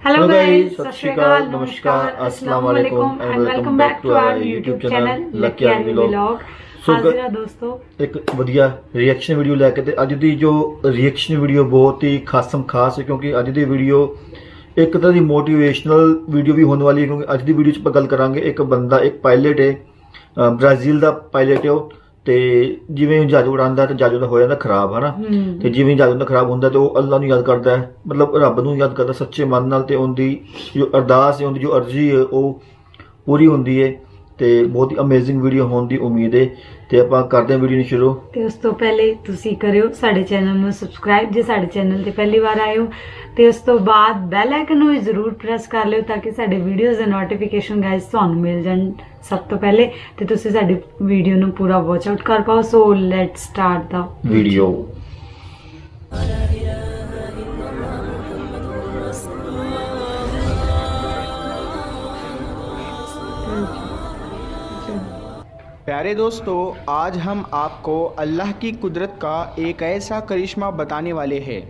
Hello hello guys, guys, सत सत श्री श्री अकाल, अकाल, नमस्कार, नमस्कार, अस्सलाम अस्सलाम वालेकुम वालेकुम and and welcome welcome back back to to our our YouTube YouTube channel channel lucky lucky army army vlog. Vlog. ਹਾਜ਼ਰ ਸੋ ਹਾਂ ਦੋਸਤੋ। ਇੱਕ ਵਧੀਆ ਰਿਐਕਸ਼ਨ ਵੀਡੀਓ ਲੈ ਕੇ, ਤੇ ਅੱਜ ਦੀ ਜੋ ਰਿਐਕਸ਼ਨ ਵੀਡੀਓ ਬਹੁਤ ਹੀ ਖਾਸਮ ਖਾਸ ਹੈ, ਕਿਉਂਕਿ ਅੱਜ ਦੀ ਵੀਡੀਓ ਇੱਕ ਤਰ੍ਹਾਂ ਦੀ ਮੋਟੀਵੇਸ਼ਨਲ ਵੀਡੀਓ ਵੀ ਹੋਣ ਵਾਲੀ ਹੈ। ਕਿਉਂਕਿ ਅੱਜ ਦੀ ਵੀਡੀਓ 'ਚ ਆਪਾਂ ਗੱਲ ਕਰਾਂਗੇ, ਇੱਕ ਬੰਦਾ, ਇੱਕ ਪਾਇਲਟ ਹੈ, ਬ੍ਰਾਜ਼ੀਲ ਦਾ ਪਾਇਲਟ ਹੈ ਉਹ। ਤੇ ਜਿਵੇਂ ਜਹਾਜ਼ ਉਡਾਉਂਦਾ ਤੇ ਜਹਾਜ਼ ਉਹਦਾ ਹੋ ਜਾਂਦਾ ਖਰਾਬ, ਹੈ ਨਾ। ਤੇ ਜਿਵੇਂ ਜਹਾਜ਼ ਉਹਦਾ ਖਰਾਬ ਹੁੰਦਾ ਤੇ ਉਹ ਅੱਲਾ ਨੂੰ ਯਾਦ ਕਰਦਾ ਹੈ, ਮਤਲਬ ਰੱਬ ਨੂੰ ਯਾਦ ਕਰਦਾ ਸੱਚੇ ਮਨ ਨਾਲ, ਤੇ ਉਹਦੀ ਜੋ ਅਰਦਾਸ ਹੈ, ਉਹਦੀ ਜੋ ਅਰਜ਼ੀ ਹੈ ਉਹ ਪੂਰੀ ਹੁੰਦੀ ਹੈ। ਤੇ ਬਹੁਤ ਹੀ ਅਮੇਜ਼ਿੰਗ ਵੀਡੀਓ ਹੋਣ ਦੀ ਉਮੀਦ ਹੈ। ਤੇ ਆਪਾਂ ਕਰਦੇ ਹਾਂ ਵੀਡੀਓ ਨੂੰ ਸ਼ੁਰੂ। ਤੇ ਉਸ ਤੋਂ ਪਹਿਲੇ ਤੁਸੀਂ ਕਰਿਓ ਸਾਡੇ ਚੈਨਲ ਨੂੰ ਸਬਸਕ੍ਰਾਈਬ ਜੇ ਸਾਡੇ ਚੈਨਲ ਤੇ ਪਹਿਲੀ ਵਾਰ ਆਏ ਹੋ, ਤੇ ਉਸ ਤੋਂ ਬਾਅਦ ਬੈਲ ਆਈਕਨ ਨੂੰ ਵੀ ਜ਼ਰੂਰ ਪ੍ਰੈਸ ਕਰ ਲਿਓ ਤਾਂ ਕਿ ਸਾਡੇ ਵੀਡੀਓਜ਼ ਦੇ ਨੋਟੀਫਿਕੇਸ਼ਨ ਗਾਇਸ ਤੁਹਾਨੂੰ ਮਿਲ ਜਾਣ ਸਭ ਤੋਂ ਪਹਿਲੇ, ਤੇ ਤੁਸੀਂ ਸਾਡੀ ਵੀਡੀਓ ਨੂੰ ਪੂਰਾ ਵਾਚ ਆਊਟ ਕਰ ਪਾਓ। So let's start the video. प्यारे दोस्तों, आज हम आपको अल्लाह की कुदरत का एक ऐसा करिश्मा बताने वाले हैं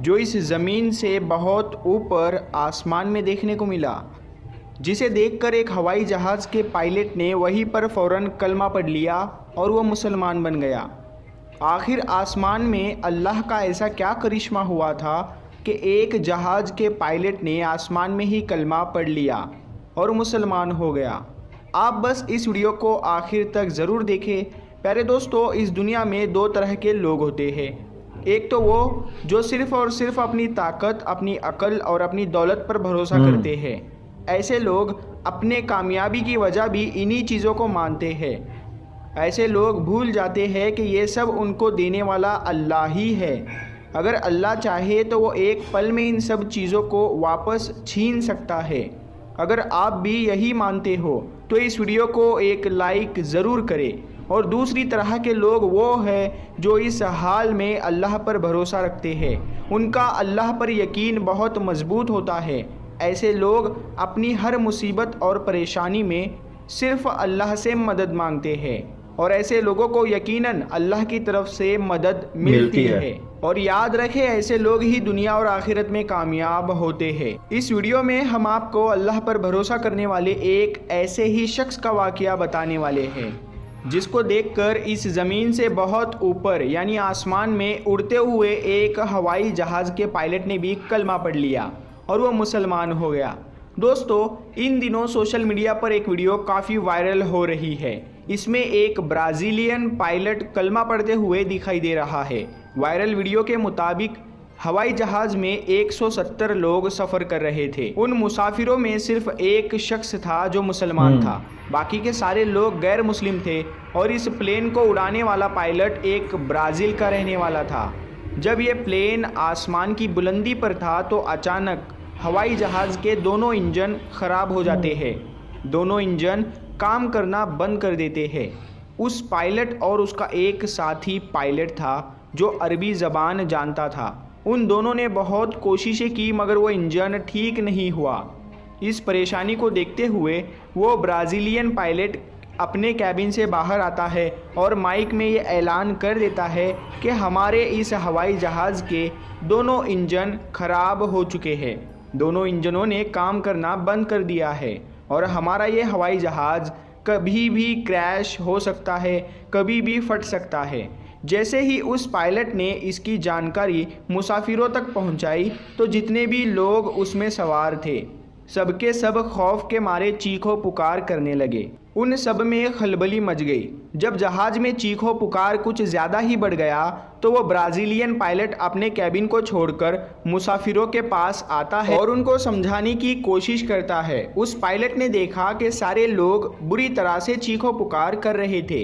जो इस ज़मीन से बहुत ऊपर आसमान में देखने को मिला, जिसे देखकर एक हवाई जहाज़ के पायलट ने वहीं पर फ़ौरन कलमा पढ़ लिया और वह मुसलमान बन गया। आखिर आसमान में अल्लाह का ऐसा क्या करिश्मा हुआ था कि एक जहाज़ के पायलट ने आसमान में ही कलमा पढ़ लिया और मुसलमान हो गया। आप बस इस वीडियो को आखिर तक ज़रूर देखें। प्यारे दोस्तों, इस दुनिया में दो तरह के लोग होते हैं। एक तो वो जो सिर्फ़ और सिर्फ अपनी ताकत, अपनी अकल और अपनी दौलत पर भरोसा करते हैं। ऐसे लोग अपने कामयाबी की वजह भी इन्हीं चीज़ों को मानते हैं। ऐसे लोग भूल जाते हैं कि ये सब उनको देने वाला अल्लाह ही है। अगर अल्लाह चाहे तो वो एक पल में इन सब चीज़ों को वापस छीन सकता है। अगर आप भी यही मानते हो तो इस वीडियो को एक लाइक ज़रूर करें। और दूसरी तरह के लोग वो हैं जो इस हाल में अल्लाह पर भरोसा रखते हैं, उनका अल्लाह पर यकीन बहुत मज़बूत होता है। ऐसे लोग अपनी हर मुसीबत और परेशानी में सिर्फ़ अल्लाह से मदद मांगते हैं, और ऐसे लोगों को यकीनन अल्लाह की तरफ से मदद मिलती है। और याद रखें, ऐसे लोग ही दुनिया और आखिरत में कामयाब होते हैं। इस वीडियो में हम आपको अल्लाह पर भरोसा करने वाले एक ऐसे ही शख्स का वाक़या बताने वाले हैं जिसको देखकर इस ज़मीन से बहुत ऊपर यानी आसमान में उड़ते हुए एक हवाई जहाज़ के पायलट ने भी कलमा पढ़ लिया और वो मुसलमान हो गया। दोस्तों, इन दिनों सोशल मीडिया पर एक वीडियो काफ़ी वायरल हो रही है। इसमें एक ब्राज़ीलियन पायलट कलमा पढ़ते हुए दिखाई दे रहा है। वायरल वीडियो के मुताबिक हवाई जहाज़ में 170 लोग सफ़र कर रहे थे। उन मुसाफिरों में सिर्फ एक शख्स था जो मुसलमान था, बाकी के सारे लोग गैर मुस्लिम थे। और इस प्लेन को उड़ाने वाला पायलट एक ब्राज़ील का रहने वाला था। जब ये प्लेन आसमान की बुलंदी पर था तो अचानक हवाई जहाज़ के दोनों इंजन ख़राब हो जाते हैं। दोनों इंजन काम करना बंद कर देते हैं। उस पायलट और उसका एक साथी पायलट था जो अरबी ज़बान जानता था। उन दोनों ने बहुत कोशिशें की मगर वो इंजन ठीक नहीं हुआ। इस परेशानी को देखते हुए वो ब्राज़ीलियन पायलट अपने कैबिन से बाहर आता है और माइक में ये ऐलान कर देता है कि हमारे इस हवाई जहाज़ के दोनों इंजन ख़राब हो चुके हैं। दोनों इंजनों ने काम करना बंद कर दिया है और हमारा ये हवाई जहाज़ कभी भी क्रैश हो सकता है, कभी भी फट सकता है। जैसे ही उस पायलट ने इसकी जानकारी मुसाफिरों तक पहुंचाई तो जितने भी लोग उसमें सवार थे सबके सब खौफ के मारे चीखों पुकार करने लगे। उन सब में खलबली मच गई। जब जहाज़ में चीखों पुकार कुछ ज़्यादा ही बढ़ गया तो वो ब्राज़ीलियन पायलट अपने कैबिन को छोड़कर मुसाफिरों के पास आता है और उनको समझाने की कोशिश करता है। उस पायलट ने देखा कि सारे लोग बुरी तरह से चीखों पुकार कर रहे थे,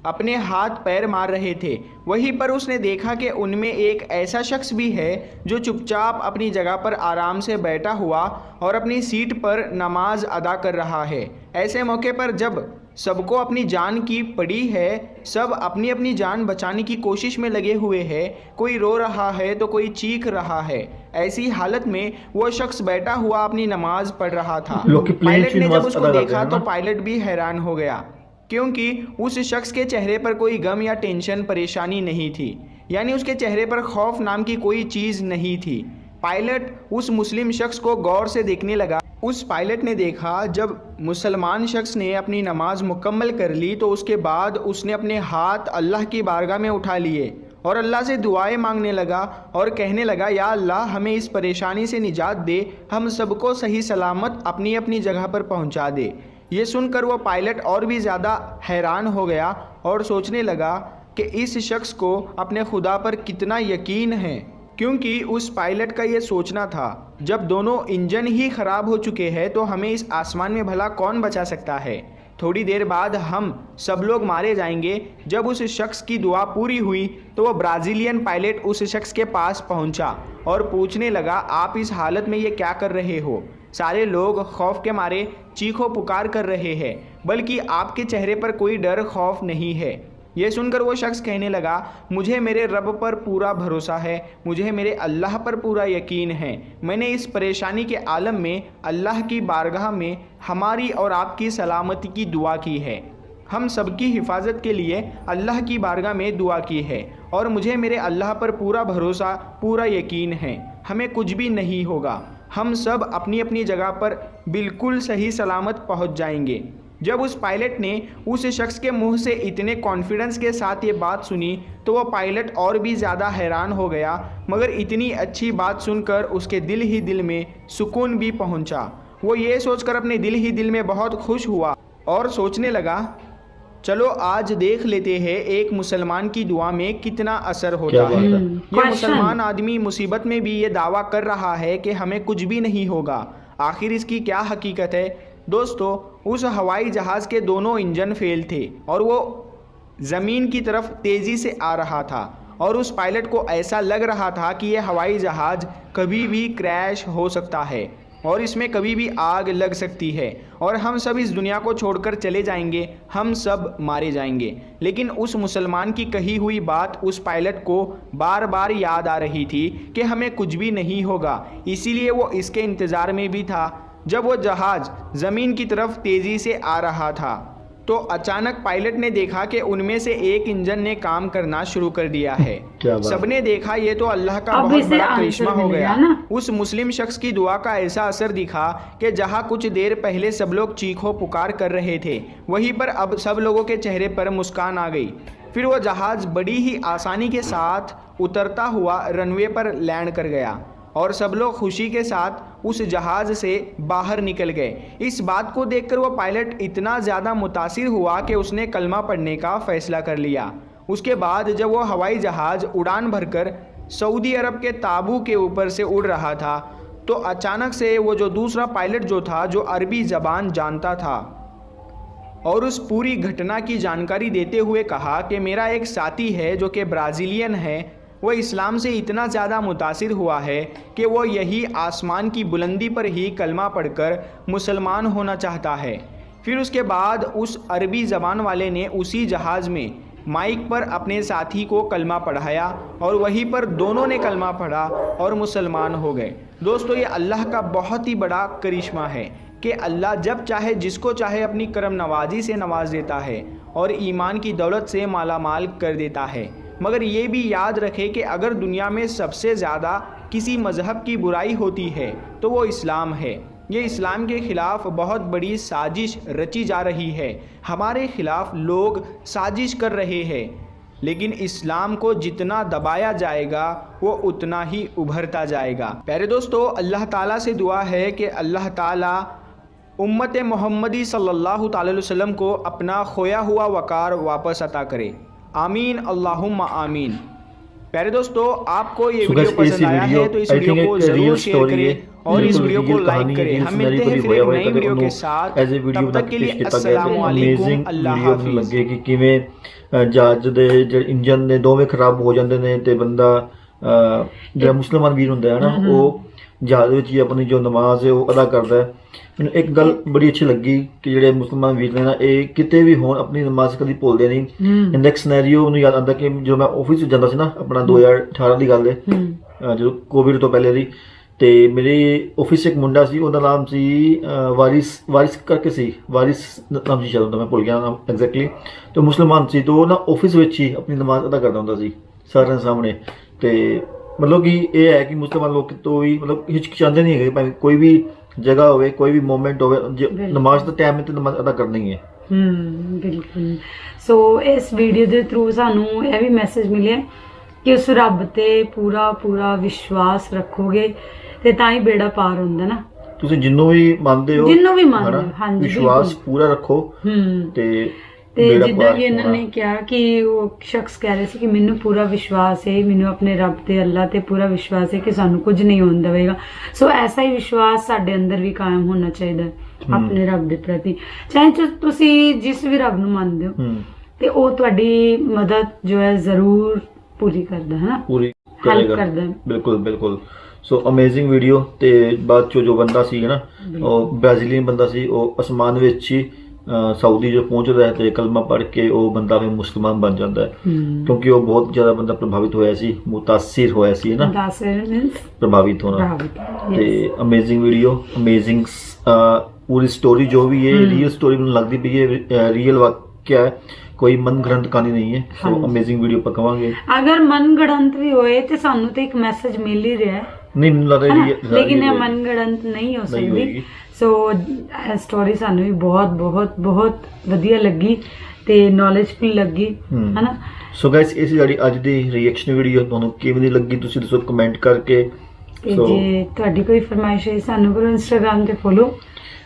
अपने हाथ पैर मार रहे थे। वहीं पर उसने देखा कि उनमें एक ऐसा शख्स भी है जो चुपचाप अपनी जगह पर आराम से बैठा हुआ और अपनी सीट पर नमाज अदा कर रहा है। ऐसे मौके पर जब सबको अपनी जान की पड़ी है, सब अपनी अपनी जान बचाने की कोशिश में लगे हुए हैं, कोई रो रहा है तो कोई चीख रहा है, ऐसी हालत में वो शख्स बैठा हुआ अपनी नमाज पढ़ रहा था। पायलट ने जब उसको देखा तो पायलट भी हैरान हो गया, क्योंकि उस शख्स के चेहरे पर कोई गम या टेंशन परेशानी नहीं थी, यानी उसके चेहरे पर खौफ नाम की कोई चीज़ नहीं थी। पायलट उस मुस्लिम शख्स को गौर से देखने लगा। उस पायलट ने देखा जब मुसलमान शख्स ने अपनी नमाज मुकम्मल कर ली तो उसके बाद उसने अपने हाथ अल्लाह की बारगाह में उठा लिए और अल्लाह से दुआएं मांगने लगा और कहने लगा, या अल्लाह हमें इस परेशानी से निजात दे, हम सबको सही सलामत अपनी अपनी जगह पर पहुंचा दे। ये सुनकर वो पायलट और भी ज़्यादा हैरान हो गया और सोचने लगा कि इस शख्स को अपने खुदा पर कितना यकीन है, क्योंकि उस पायलट का ये सोचना था जब दोनों इंजन ही ख़राब हो चुके हैं तो हमें इस आसमान में भला कौन बचा सकता है। थोड़ी देर बाद हम सब लोग मारे जाएंगे। जब उस शख्स की दुआ पूरी हुई तो वह ब्राज़ीलियन पायलट उस शख्स के पास पहुंचा और पूछने लगा, आप इस हालत में ये क्या कर रहे हो? सारे लोग खौफ के मारे चीखो पुकार कर रहे हैं, बल्कि आपके चेहरे पर कोई डर खौफ नहीं है। ये सुनकर वो शख्स कहने लगा, मुझे मेरे रब पर पूरा भरोसा है, मुझे मेरे अल्लाह पर पूरा यकीन है। मैंने इस परेशानी के आलम में अल्लाह की बारगाह में हमारी और आपकी सलामती की दुआ की है। हम सबकी हिफाजत के लिए अल्लाह की बारगाह में दुआ की है और मुझे मेरे अल्लाह पर पूरा भरोसा, पूरा यकीन है, हमें कुछ भी नहीं होगा। हम सब अपनी अपनी जगह पर बिल्कुल सही सलामत पहुंच जाएंगे। जब उस पायलट ने उस शख्स के मुंह से इतने कॉन्फिडेंस के साथ ये बात सुनी तो वह पायलट और भी ज़्यादा हैरान हो गया, मगर इतनी अच्छी बात सुनकर उसके दिल ही दिल में सुकून भी पहुंचा। वो ये सोचकर अपने दिल ही दिल में बहुत खुश हुआ और सोचने लगा, चलो आज देख लेते हैं एक मुसलमान की दुआ में कितना असर होता है। ये मुसलमान आदमी मुसीबत में भी ये दावा कर रहा है कि हमें कुछ भी नहीं होगा। आखिर इसकी क्या हकीकत है? दोस्तों, उस हवाई जहाज़ के दोनों इंजन फेल थे और वो ज़मीन की तरफ तेज़ी से आ रहा था और उस पायलट को ऐसा लग रहा था कि यह हवाई जहाज़ कभी भी क्रैश हो सकता है और इसमें कभी भी आग लग सकती है और हम सब इस दुनिया को छोड़कर चले जाएंगे, हम सब मारे जाएंगे। लेकिन उस मुसलमान की कही हुई बात उस पायलट को बार बार याद आ रही थी कि हमें कुछ भी नहीं होगा, इसीलिए वो इसके इंतज़ार में भी था। जब वो जहाज़ ज़मीन की तरफ तेज़ी से आ रहा था तो अचानक पायलट ने देखा कि उनमें से एक इंजन ने काम करना शुरू कर दिया है। सबने देखा ये तो अल्लाह का बहुत बड़ा करिश्मा हो गया। उस मुस्लिम शख्स की दुआ का ऐसा असर दिखा कि जहां कुछ देर पहले सब लोग चीखो पुकार कर रहे थे, वहीं पर अब सब लोगों के चेहरे पर मुस्कान आ गई। फिर वो जहाज़ बड़ी ही आसानी के साथ उतरता हुआ रनवे पर लैंड कर गया और सब लोग खुशी के साथ उस जहाज़ से बाहर निकल गए। इस बात को देखकर वो पायलट इतना ज़्यादा मुतासिर हुआ कि उसने कलमा पढ़ने का फ़ैसला कर लिया। उसके बाद जब वो हवाई जहाज़ उड़ान भरकर सऊदी अरब के ताबू के ऊपर से उड़ रहा था तो अचानक से वो जो दूसरा पायलट जो था, जो अरबी ज़बान जानता था और उस पूरी घटना की जानकारी देते हुए कहा कि मेरा एक साथी है जो कि ब्राज़ीलियन है, वो इस्लाम से इतना ज़्यादा मुतासिर हुआ है कि वो यही आसमान की बुलंदी पर ही कलमा पढ़कर मुसलमान होना चाहता है। फिर उसके बाद उस अरबी ज़बान वाले ने उसी जहाज़ में माइक पर अपने साथी को कलमा पढ़ाया और वहीं पर दोनों ने कलमा पढ़ा और मुसलमान हो गए। दोस्तों, ये अल्लाह का बहुत ही बड़ा करिश्मा है कि अल्लाह जब चाहे जिसको चाहे अपनी करम नवाजी से नवाज देता है और ईमान की दौलत से मालामाल कर देता है। मगर ये भी याद रखें कि अगर दुनिया में सबसे ज़्यादा किसी मज़हब की बुराई होती है तो वो इस्लाम है। ये इस्लाम के ख़िलाफ़ बहुत बड़ी साजिश रची जा रही है, हमारे ख़िलाफ़ लोग साजिश कर रहे हैं, लेकिन इस्लाम को जितना दबाया जाएगा वो उतना ही उभरता जाएगा। प्यारे दोस्तों, अल्लाह ताला से दुआ है कि अल्लाह ताला उम्मत मोहम्मदी सल्लल्लाहु अलैहि वसल्लम को अपना खोया हुआ वक़ार वापस अता करे। आमीन, अल्लाहुम्मा आमीन। प्यारे दोस्तों, आपको ये वीडियो पसंद आया है तो इस वीडियो को जरूर शेयर करें और इस वीडियो को लाइक करें। हम मिलते हैं फिर एक नई वीडियो के साथ, तब तक के लिए अस्सलामु अलैकुम, अल्लाह हाफिज़। ਲੱਗੇ ਕਿ ਕਿਵੇਂ ਜਹਾਜ਼ ਦੇ ਜਿਹੜੇ ਇੰਜਨ ਨੇ ਦੋਵੇਂ ਖਰਾਬ ਹੋ ਜਾਂਦੇ ਨੇ ਤੇ ਬੰਦਾ ਜਿਹੜਾ ਮੁਸਲਮਾਨ ਵੀਰ ਹੁੰਦਾ ਹੈ ਨਾ ਉਹ ਜਹਾਜ਼ ਵਿੱਚ ਹੀ ਆਪਣੀ ਜੋ ਨਮਾਜ਼ ਹੈ ਉਹ ਅਦਾ ਕਰਦਾ ਹੈ। ਮੈਨੂੰ ਇੱਕ ਗੱਲ ਬੜੀ ਅੱਛੀ ਲੱਗੀ ਕਿ ਜਿਹੜੇ ਮੁਸਲਮਾਨ ਵੀਰ ਨੇ ਨਾ ਇਹ ਕਿਤੇ ਵੀ ਹੋਣ ਆਪਣੀ ਨਮਾਜ਼ ਕਦੀ ਭੁੱਲਦੇ ਨਹੀਂ। ਨੈਕਸਟ ਸਿਨੈਰੀਓ ਮੈਨੂੰ ਯਾਦ ਆਉਂਦਾ ਕਿ ਜਦੋਂ ਮੈਂ ਆਫਿਸ ਵਿੱਚ ਜਾਂਦਾ ਸੀ ਨਾ, ਆਪਣਾ 2018 ਦੀ ਗੱਲ ਹੈ, ਜਦੋਂ ਕੋਵਿਡ ਤੋਂ ਪਹਿਲੇ ਦੀ, ਤੇ ਮੇਰੇ ਆਫਿਸ 'ਚ ਇੱਕ ਮੁੰਡਾ ਸੀ, ਉਹਦਾ ਨਾਮ ਸੀ ਵਾਰਿਸ ਕਰਕੇ ਸੀ, ਵਾਰਿਸ ਨਾਮ ਸੀ ਸ਼ਾਇਦ ਉਹਦਾ, ਮੈਂ ਭੁੱਲ ਗਿਆ ਨਾਮ ਐਗਜ਼ੈਕਟਲੀ। ਤੇ ਮੁਸਲਮਾਨ ਸੀ, ਤੇ ਉਹ ਨਾ ਆਫਿਸ ਵਿੱਚ ਹੀ ਆਪਣੀ ਨਮਾਜ਼ ਅਦਾ ਕਰਦਾ ਹੁੰਦਾ ਸੀ ਸਾਰਿਆਂ ਦੇ ਸਾਹਮਣੇ। ਤੇ ਮਤਲਬ ਕਿ ਇਹ ਹੈ ਕਿ ਮੁਸਲਮਾਨ ਲੋਕ ਤੋਂ ਵੀ ਮਤਲਬ ਹਿਚਕਿਚਾਉਂਦੇ ਨਹੀਂ ਹੈਗੇ, ਭਾਵੇਂ ਕੋਈ ਵੀ ਜਗ੍ਹਾ ਹੋਵੇ, ਕੋਈ ਵੀ ਮੂਵਮੈਂਟ ਹੋਵੇ, ਬਿਲਕੁਲ। ਨਮਾਜ਼ ਦਾ ਟਾਈਮ ਹੈ ਤੇ ਨਮਾਜ਼ ਅਦਾ ਕਰਨੀ ਹੈ। ਬਿਲਕੁਲ। ਸੋ ਇਸ ਵੀਡੀਓ ਦੇ ਥਰੂ ਸਾਨੂੰ ਇਹ ਵੀ ਮੈਸੇਜ ਮਿਲਿਆ ਕਿ ਉਸ ਰੱਬ ਤੇ ਪੂਰਾ ਪੂਰਾ ਵਿਸ਼ਵਾਸ ਰੱਖੋਗੇ ਤੇ ਤਾਂ ਹੀ ਬੇੜਾ ਪਾਰ ਹੁੰਦਾ ਨਾ। ਤੁਸੀਂ ਜਿੰਨੂੰ ਵੀ ਮੰਨਦੇ ਹੋ, ਜਿਹਨੂੰ ਵੀ ਮੰਨਦੇ ਹਨਾ, ਹੋ, ਹਾਂਜੀ, ਵਿਸ਼ਵਾਸ ਬਿਲਕੁਲ। ਪੂਰਾ ਰੱਖੋ ਤੇ ਤੇ ਬੇੜਾ ਜਿੱਦਾਂ ਪਾਰ ਕਿ ਇਹਨਾਂ ਹੋਣਾ। ਨੇ ਕਿਹਾ ਕਿ ਉਹ ਸ਼ਖਸ ਕਹਿ ਰਹੇ ਸੀ ਕਿ ਮੈਨੂੰ ਪੂਰਾ ਵਿਸ਼ਵਾਸ ਹੈ, ਮੈਨੂੰ ਆਪਣੇ ਰੱਬ ਤੇ ਅੱਲਾ ਤੇ ਪੂਰਾ ਵਿਸ਼ਵਾਸ ਹੈ ਕਿ ਸਾਨੂੰ ਕੁਝ ਨਹੀਂ ਹੋਣ ਦੇਵੇਗਾ। ਸੋ ਐਸਾ ਹੀ ਵਿਸ਼ਵਾਸ ਸਾਡੇ ਅੰਦਰ ਵੀ ਕਾਇਮ ਹੋਣਾ ਚਾਹੀਦਾ ਹੈ ਆਪਣੇ ਰੱਬ ਦੇ ਪ੍ਰਤੀ। ਚਾਹੇ ਤੁਸੀਂ ਜਿਸ ਵੀ ਰੱਬ ਨੂੰ ਮੰਨਦੇ ਹੋ ਤੇ ਉਹ ਤੁਹਾਡੀ ਮਦਦ ਜੋ ਹੈ ਜ਼ਰੂਰ ਪੂਰੀ ਕਰਦਾ ਹੈ ਨਾ, ਪੂਰੀ ਹੈਲਪ ਕਰੇਗਾ। ਕਰਦਾ ਹੈ। ਬਿਲਕੁਲ ਬਿਲकुल। ਸੋ ਅਮੇਜ਼ਿੰਗ ਵੀਡੀਓ। ਤੇ ਬਾਅਦ ਚੋਂ ਜੋ ਬੰਦਾ ਸੀ ਨਾ, ਉਹ ਬ੍ਰਾਜ਼ੀਲੀਅਨ ਬੰਦਾ ਸੀ, ਉਹ ਅਸਮਾਨ ਵਿੱਚ ਹੀ ਸਾਊਦੀ ਜੋ ਪਹੁੰਚਦਾ ਹੈ ਤੇ ਕਲਮਾ ਪੜ੍ਹ ਕੇ ਉਹ ਬੰਦਾ ਫਿਰ ਮੁਸਲਮਾਨ ਬਣ ਜਾਂਦਾ ਹੈ, ਕਿਉਂਕਿ ਉਹ ਬਹੁਤ ਜ਼ਿਆਦਾ ਬੰਦਾ ਪ੍ਰਭਾਵਿਤ ਹੋਇਆ ਸੀ, ਮੁਤਾਸਿਰ ਹੋਇਆ ਸੀ ਨਾ, ਪ੍ਰਭਾਵਿਤ ਹੋਣਾ। ਤੇ ਅਮੇਜ਼ਿੰਗ ਵੀਡੀਓ, ਅਮੇਜ਼ਿੰਗ ਪੂਰੀ ਸਟੋਰੀ ਜੋ ਵੀ ਹੈ ਰੀਅਲ ਸਟੋਰੀ ਮੈਨੂੰ ਲੱਗਦੀ ਪਈ ਹੈ, ਰੀਅਲ ਵਾਕਿਆ ਹੈ, ਕੋਈ ਮਨ ਗ੍ਰੰਥ ਕਹਾਣੀ ਨਹੀਂ ਹੈ। ਸੋ ਅਮੇਜ਼ਿੰਗ ਵੀਡੀਓ ਆਪਾਂ ਕਵਾਂਗੇ। ਅਗਰ ਮਨ ਗੜੰਤ ਵੀ ਹੋਏ ਤੇ ਸਾਨੂੰ ਤੇ ਇੱਕ ਮੈਸੇਜ ਮਿਲ ਹੀ ਰਿਹਾ ਹੈ, ਨਹੀਂ ਮੈਨੂੰ ਲੱਗਦਾ ਲੇਕਿਨ ਇਹ ਮਨ ਗੜੰਤ ਨਹੀਂ ਹੋ ਸਕਦੀ। ਸੋ ਇਹ ਸਟੋਰੀ ਸਾਨੂੰ ਵੀ ਬਹੁਤ ਬਹੁਤ ਬਹੁਤ ਵਧੀਆ ਲੱਗੀ ਤੇ ਨੌਲੇਜਫੁਲ ਲੱਗੀ, ਹਨਾ। ਸੋ ਗਾਇਸ, ਇਹ ਸੀ ਸਾਡੀ ਅੱਜ ਦੀ ਰਿਐਕਸ਼ਨ ਵੀਡੀਓ। ਤੁਹਾਨੂੰ ਕਿਵੇਂ ਦੀ ਲੱਗੀ ਤੁਸੀਂ ਦੱਸੋ ਕਮੈਂਟ ਕਰਕੇ। ਤੇ ਜੇ ਤੁਹਾਡੀ ਕੋਈ ਫਰਮਾਇਸ਼ ਹੈ ਸਾਨੂੰ ਕਰੋ ਇੰਸਟਾਗ੍ਰਾਮ ਤੇ ਫੋਲੋ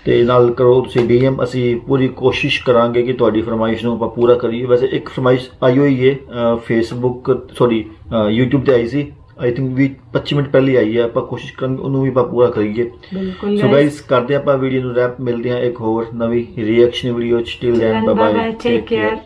ਤੇ ਨਾਲ ਕਰੋ ਤੁਸੀਂ DM। ਅਸੀਂ ਪੂਰੀ ਕੋਸ਼ਿਸ਼ ਕਰਾਂਗੇ ਕਿ ਤੁਹਾਡੀ ਫਰਮਾਇਸ਼ ਨੂੰ ਆਪਾਂ ਪੂਰਾ ਕਰੀਏ। ਵੈਸੇ ਇੱਕ ਫਰਮਾਇਸ਼ ਆਈ ਹੋਈ ਹੈ ਫੇਸਬੁੱਕ ਸੌਰੀ YouTube ਤੇ ਆਈ ਸੀ, ਆਈ ਥਿੰਕ ਵੀ 25 ਮਿੰਟ ਪਹਿਲੇ ਆਈ ਹੈ। ਆਪਾਂ ਕੋਸ਼ਿਸ਼ ਕਰਾਂਗੇ ਉਹਨੂੰ ਵੀ ਆਪਾਂ ਪੂਰਾ ਕਰੀਏ। ਬਿਲਕੁਲ। ਸੋ ਗਾਇਸ, ਕਰਦੇ ਆਪਾਂ ਵੀਡੀਓ ਨੂੰ ਰੈਪ। ਮਿਲਦੇ ਹਾਂ ਇੱਕ ਹੋਰ ਨਵੀਂ ਰਿਐਕਸ਼ਨ ਵੀਡੀਓ ਚ। Till then bye bye, take care.